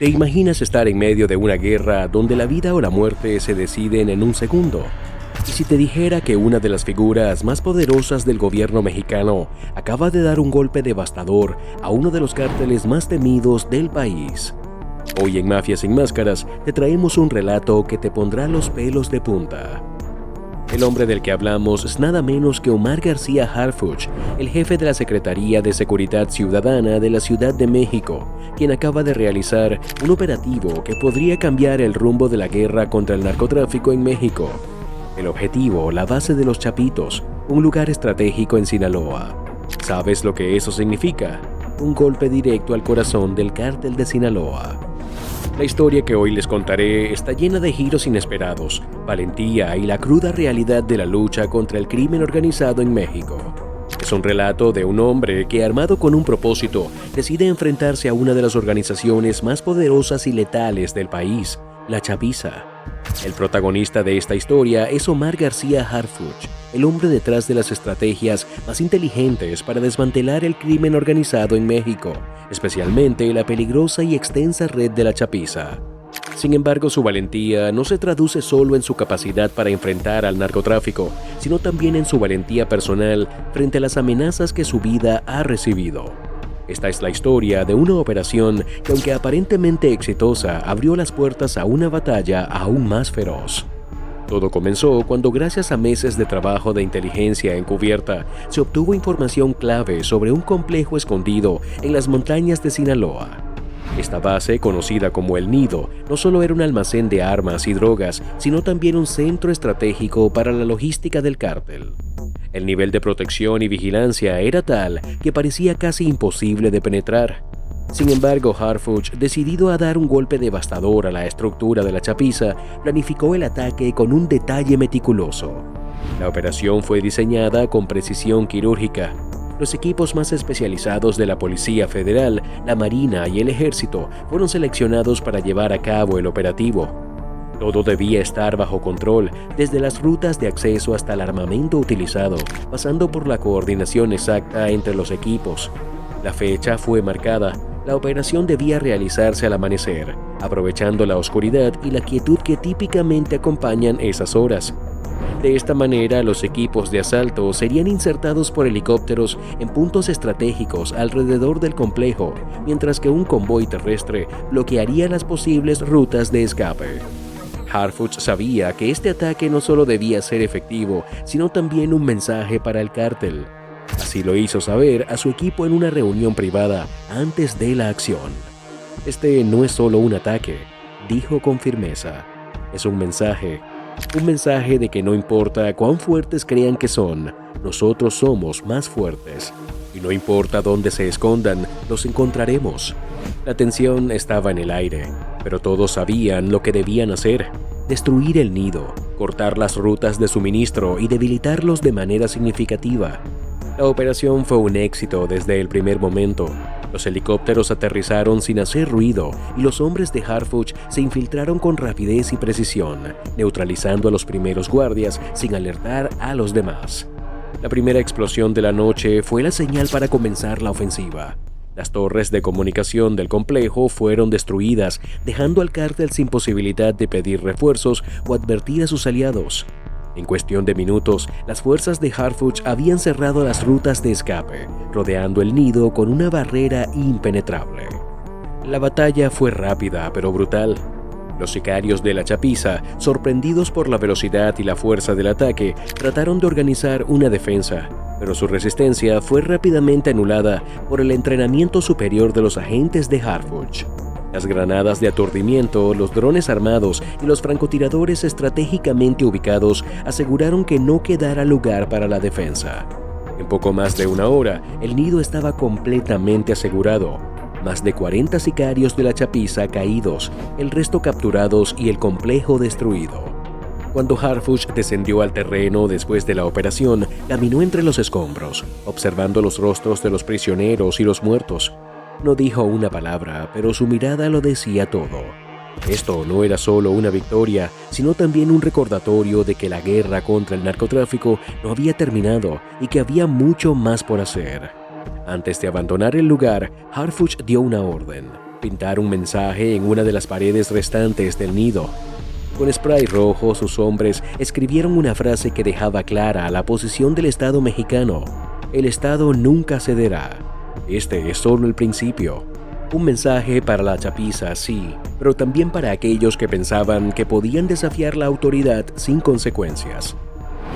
¿Te imaginas estar en medio de una guerra donde la vida o la muerte se deciden en un segundo? ¿Y si te dijera que una de las figuras más poderosas del gobierno mexicano acaba de dar un golpe devastador a uno de los cárteles más temidos del país? Hoy en Mafia Sin Máscaras te traemos un relato que te pondrá los pelos de punta. El hombre del que hablamos es nada menos que Omar García Harfuch, el jefe de la Secretaría de Seguridad Ciudadana de la Ciudad de México, quien acaba de realizar un operativo que podría cambiar el rumbo de la guerra contra el narcotráfico en México. El objetivo, la base de Los Chapitos, un lugar estratégico en Sinaloa. ¿Sabes lo que eso significa? Un golpe directo al corazón del cártel de Sinaloa. La historia que hoy les contaré está llena de giros inesperados, valentía y la cruda realidad de la lucha contra el crimen organizado en México. Es un relato de un hombre que, armado con un propósito, decide enfrentarse a una de las organizaciones más poderosas y letales del país, la Chapiza. El protagonista de esta historia es Omar García Harfuch, el hombre detrás de las estrategias más inteligentes para desmantelar el crimen organizado en México, especialmente la peligrosa y extensa red de la Chapiza. Sin embargo, su valentía no se traduce solo en su capacidad para enfrentar al narcotráfico, sino también en su valentía personal frente a las amenazas que su vida ha recibido. Esta es la historia de una operación que, aunque aparentemente exitosa, abrió las puertas a una batalla aún más feroz. Todo comenzó cuando, gracias a meses de trabajo de inteligencia encubierta, se obtuvo información clave sobre un complejo escondido en las montañas de Sinaloa. Esta base, conocida como El Nido, no solo era un almacén de armas y drogas, sino también un centro estratégico para la logística del cártel. El nivel de protección y vigilancia era tal que parecía casi imposible de penetrar. Sin embargo, Harfuch, decidido a dar un golpe devastador a la estructura de la Chapiza, planificó el ataque con un detalle meticuloso. La operación fue diseñada con precisión quirúrgica. Los equipos más especializados de la Policía Federal, la Marina y el Ejército fueron seleccionados para llevar a cabo el operativo. Todo debía estar bajo control, desde las rutas de acceso hasta el armamento utilizado, pasando por la coordinación exacta entre los equipos. La fecha fue marcada. La operación debía realizarse al amanecer, aprovechando la oscuridad y la quietud que típicamente acompañan esas horas. De esta manera, los equipos de asalto serían insertados por helicópteros en puntos estratégicos alrededor del complejo, mientras que un convoy terrestre bloquearía las posibles rutas de escape. Harfuch sabía que este ataque no solo debía ser efectivo, sino también un mensaje para el cártel. Así lo hizo saber a su equipo en una reunión privada antes de la acción. Este no es solo un ataque, dijo con firmeza. Es un mensaje de que no importa cuán fuertes crean que son, nosotros somos más fuertes. Y no importa dónde se escondan, los encontraremos. La tensión estaba en el aire, pero todos sabían lo que debían hacer: destruir el nido, cortar las rutas de suministro y debilitarlos de manera significativa. La operación fue un éxito desde el primer momento. Los helicópteros aterrizaron sin hacer ruido y los hombres de Harfuch se infiltraron con rapidez y precisión, neutralizando a los primeros guardias sin alertar a los demás. La primera explosión de la noche fue la señal para comenzar la ofensiva. Las torres de comunicación del complejo fueron destruidas, dejando al cártel sin posibilidad de pedir refuerzos o advertir a sus aliados. En cuestión de minutos, las fuerzas de Harfuch habían cerrado las rutas de escape, rodeando el nido con una barrera impenetrable. La batalla fue rápida pero brutal. Los sicarios de la Chapiza, sorprendidos por la velocidad y la fuerza del ataque, trataron de organizar una defensa, pero su resistencia fue rápidamente anulada por el entrenamiento superior de los agentes de Harfuch. Las granadas de aturdimiento, los drones armados y los francotiradores estratégicamente ubicados aseguraron que no quedara lugar para la defensa. En poco más de una hora, el nido estaba completamente asegurado. Más de 40 sicarios de la Chapiza caídos, el resto capturados y el complejo destruido. Cuando Harfuch descendió al terreno después de la operación, caminó entre los escombros, observando los rostros de los prisioneros y los muertos. No dijo una palabra, pero su mirada lo decía todo. Esto no era solo una victoria, sino también un recordatorio de que la guerra contra el narcotráfico no había terminado y que había mucho más por hacer. Antes de abandonar el lugar, Harfuch dio una orden: pintar un mensaje en una de las paredes restantes del nido. Con spray rojo, sus hombres escribieron una frase que dejaba clara la posición del Estado mexicano: el Estado nunca cederá. Este es solo el principio. Un mensaje para la chapiza, sí, pero también para aquellos que pensaban que podían desafiar la autoridad sin consecuencias.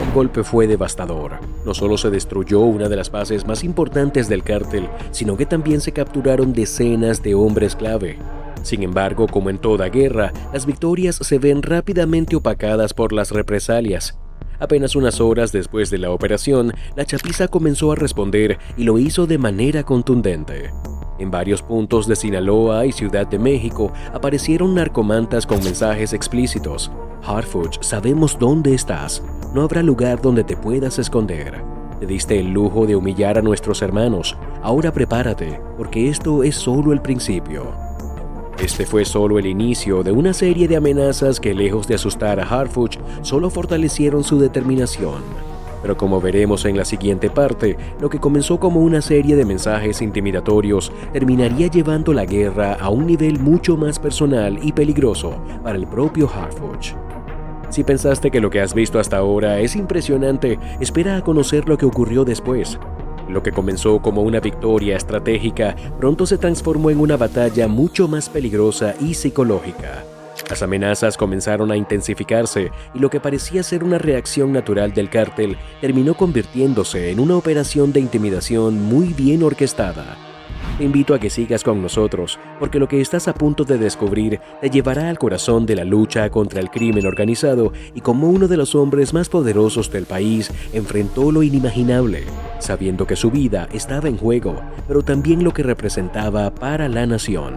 El golpe fue devastador. No solo se destruyó una de las bases más importantes del cártel, sino que también se capturaron decenas de hombres clave. Sin embargo, como en toda guerra, las victorias se ven rápidamente opacadas por las represalias. Apenas unas horas después de la operación, la chapiza comenzó a responder y lo hizo de manera contundente. En varios puntos de Sinaloa y Ciudad de México aparecieron narcomantas con mensajes explícitos: Harfuch, sabemos dónde estás. No habrá lugar donde te puedas esconder. Te diste el lujo de humillar a nuestros hermanos. Ahora prepárate, porque esto es solo el principio. Este fue solo el inicio de una serie de amenazas que, lejos de asustar a Harfuch, solo fortalecieron su determinación. Pero como veremos en la siguiente parte, lo que comenzó como una serie de mensajes intimidatorios terminaría llevando la guerra a un nivel mucho más personal y peligroso para el propio Harfuch. Si pensaste que lo que has visto hasta ahora es impresionante, espera a conocer lo que ocurrió después. Lo que comenzó como una victoria estratégica pronto se transformó en una batalla mucho más peligrosa y psicológica. Las amenazas comenzaron a intensificarse y lo que parecía ser una reacción natural del cártel terminó convirtiéndose en una operación de intimidación muy bien orquestada. Te invito a que sigas con nosotros, porque lo que estás a punto de descubrir te llevará al corazón de la lucha contra el crimen organizado y cómo uno de los hombres más poderosos del país enfrentó lo inimaginable, sabiendo que su vida estaba en juego, pero también lo que representaba para la nación.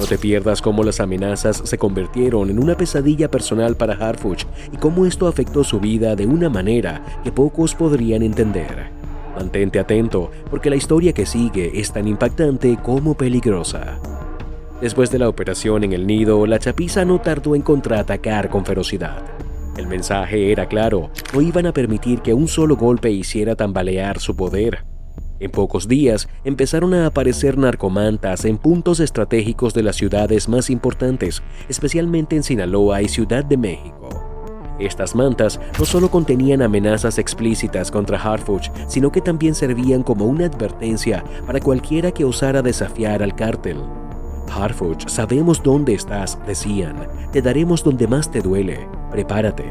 No te pierdas cómo las amenazas se convirtieron en una pesadilla personal para Harfuch y cómo esto afectó su vida de una manera que pocos podrían entender. Mantente atento, porque la historia que sigue es tan impactante como peligrosa. Después de la operación en el nido, la chapiza no tardó en contraatacar con ferocidad. El mensaje era claro: no iban a permitir que un solo golpe hiciera tambalear su poder. En pocos días empezaron a aparecer narcomantas en puntos estratégicos de las ciudades más importantes, especialmente en Sinaloa y Ciudad de México. Estas mantas no solo contenían amenazas explícitas contra Harfuch, sino que también servían como una advertencia para cualquiera que osara desafiar al cártel. Harfuch, sabemos dónde estás, decían. Te daremos donde más te duele. Prepárate.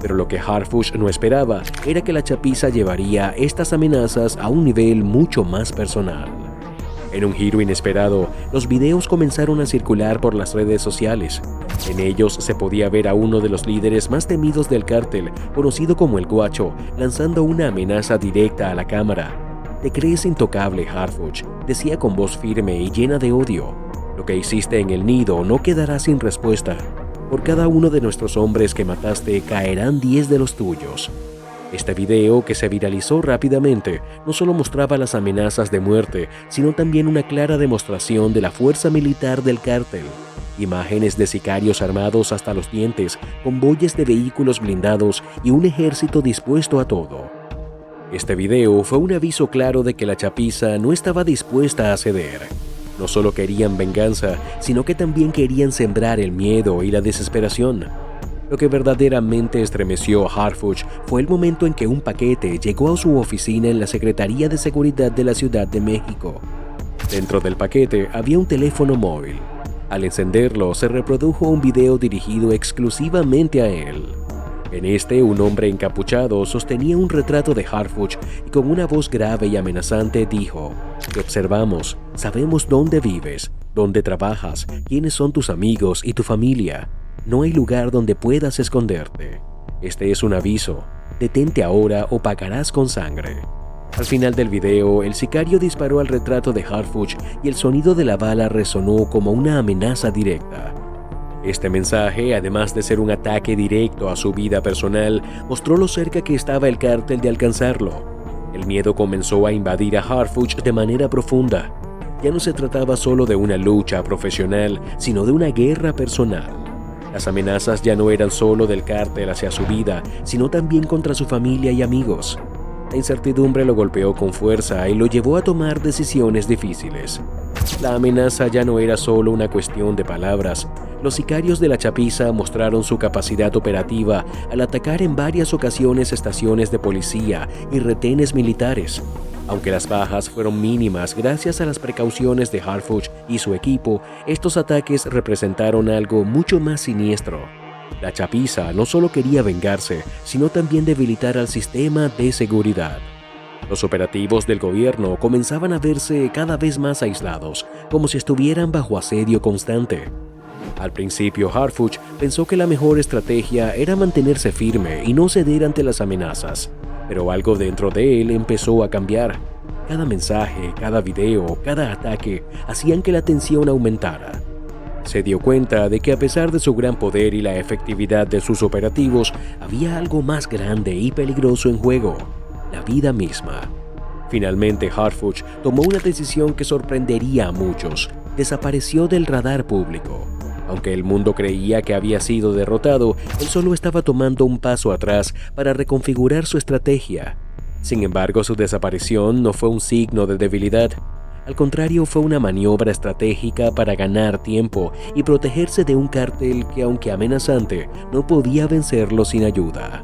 Pero lo que Harfuch no esperaba era que la chapiza llevaría estas amenazas a un nivel mucho más personal. En un giro inesperado, los videos comenzaron a circular por las redes sociales. En ellos se podía ver a uno de los líderes más temidos del cártel, conocido como el Guacho, lanzando una amenaza directa a la cámara. «Te crees intocable, Harfuch», decía con voz firme y llena de odio. «Lo que hiciste en el nido no quedará sin respuesta. Por cada uno de nuestros hombres que mataste, caerán 10 de los tuyos». Este video, que se viralizó rápidamente, no solo mostraba las amenazas de muerte, sino también una clara demostración de la fuerza militar del cártel. Imágenes de sicarios armados hasta los dientes, convoyes de vehículos blindados y un ejército dispuesto a todo. Este video fue un aviso claro de que la chapiza no estaba dispuesta a ceder. No solo querían venganza, sino que también querían sembrar el miedo y la desesperación. Lo que verdaderamente estremeció a Harfuch fue el momento en que un paquete llegó a su oficina en la Secretaría de Seguridad de la Ciudad de México. Dentro del paquete había un teléfono móvil. Al encenderlo, se reprodujo un video dirigido exclusivamente a él. En este, un hombre encapuchado sostenía un retrato de Harfuch y con una voz grave y amenazante dijo: «Te observamos, sabemos dónde vives, dónde trabajas, quiénes son tus amigos y tu familia. No hay lugar donde puedas esconderte. Este es un aviso. Detente ahora o pagarás con sangre». Al final del video, el sicario disparó al retrato de Harfuch y el sonido de la bala resonó como una amenaza directa. Este mensaje, además de ser un ataque directo a su vida personal, mostró lo cerca que estaba el cártel de alcanzarlo. El miedo comenzó a invadir a Harfuch de manera profunda. Ya no se trataba solo de una lucha profesional, sino de una guerra personal. Las amenazas ya no eran solo del cártel hacia su vida, sino también contra su familia y amigos. La incertidumbre lo golpeó con fuerza y lo llevó a tomar decisiones difíciles. La amenaza ya no era solo una cuestión de palabras. Los sicarios de la Chapiza mostraron su capacidad operativa al atacar en varias ocasiones estaciones de policía y retenes militares. Aunque las bajas fueron mínimas gracias a las precauciones de Harfuch y su equipo, estos ataques representaron algo mucho más siniestro. La Chapiza no solo quería vengarse, sino también debilitar al sistema de seguridad. Los operativos del gobierno comenzaban a verse cada vez más aislados, como si estuvieran bajo asedio constante. Al principio, Harfuch pensó que la mejor estrategia era mantenerse firme y no ceder ante las amenazas, pero algo dentro de él empezó a cambiar. Cada mensaje, cada video, cada ataque hacían que la tensión aumentara. Se dio cuenta de que a pesar de su gran poder y la efectividad de sus operativos, había algo más grande y peligroso en juego: la vida misma. Finalmente, Harfuch tomó una decisión que sorprendería a muchos. Desapareció del radar público. Aunque el mundo creía que había sido derrotado, él solo estaba tomando un paso atrás para reconfigurar su estrategia. Sin embargo, su desaparición no fue un signo de debilidad. Al contrario, fue una maniobra estratégica para ganar tiempo y protegerse de un cártel que, aunque amenazante, no podía vencerlo sin ayuda.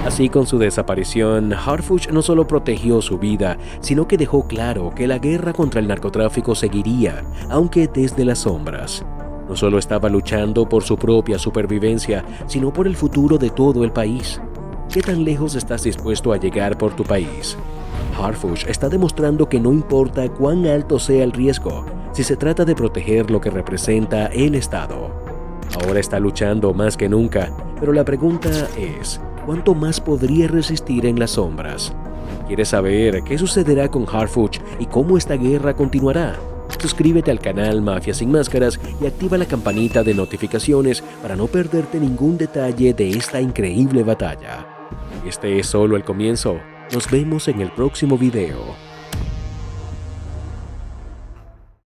Así, con su desaparición, Harfuch no solo protegió su vida, sino que dejó claro que la guerra contra el narcotráfico seguiría, aunque desde las sombras. No solo estaba luchando por su propia supervivencia, sino por el futuro de todo el país. ¿Qué tan lejos estás dispuesto a llegar por tu país? Harfuch está demostrando que no importa cuán alto sea el riesgo, si se trata de proteger lo que representa el Estado. Ahora está luchando más que nunca, pero la pregunta es: ¿cuánto más podría resistir en las sombras? ¿Quieres saber qué sucederá con Harfuch y cómo esta guerra continuará? Suscríbete al canal Mafia Sin Máscaras y activa la campanita de notificaciones para no perderte ningún detalle de esta increíble batalla. Este es solo el comienzo. Nos vemos en el próximo video.